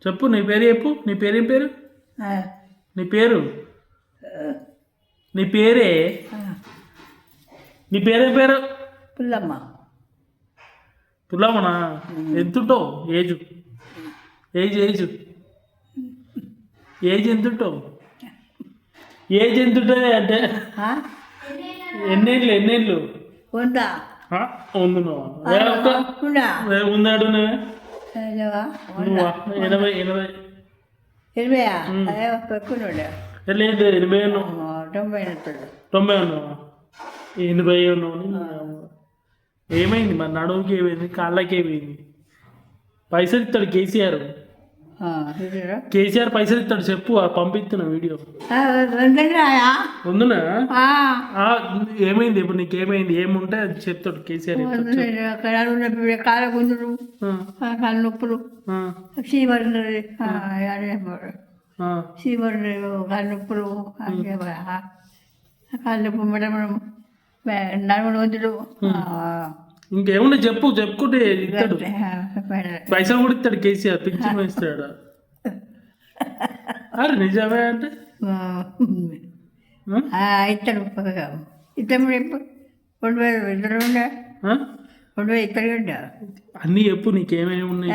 చెప్పు నీ పేరు చెప్పు. నీ పేరేం పేరు? నీ పేరు నీ పేరే నీ పేరేం పేరు? పుల్లమ్మ. పుల్లమ్మనా? ఎంతుంటావు? ఏజ్ ఏజ్ ఏజ్ ఏజ్ ఎంతుంటావు? ఏజ్ ఎంతుంటుంది అంటే ఎన్నేళ్ళు? ఉందా ఉందాడు నువ్వా? 80 లేదు 80 ఉన్నావు. 90 ఉన్నావా? 80 ఉన్నావు. ఏమైంది మరి? నడుముకి ఏమైంది? కాళ్ళకి ఏమైంది? పైసలు ఇస్తాడు కేసీఆర్. కేసీఆర్ పైసలు ఇస్తాడు. చెప్పు, పంపిస్తున్నా వీడియో ఉందునా? ఏమైంది ఇప్పుడు? నీకు ఏమైంది? ఏముంటే అది చెప్తాడు కేసీఆర్. కాళ్ళ గుంజులు, కాళ్ళ నొప్పులు, ఫీవర్ ఫీవర్ కాళ్ళ నొప్పులు, కాళ్ళ నొప్పులు నడుము రోజులు. ఇంకేముండే చెప్పు. చెప్పుకుంటే ఇస్తాడు. పైసలు కూడా ఇస్తాడు కేసీఆర్. పింఛన్ ఇస్తాడు. అరే నిజమే అంటే ఇస్తాడు. ఇస్తాడు ఎప్పుడు 2000 ఇద్దరు ఉండే 2000 ఇస్తాడు కదా. అన్నీ చెప్పు. నీకేమేమి ఉన్నాయి?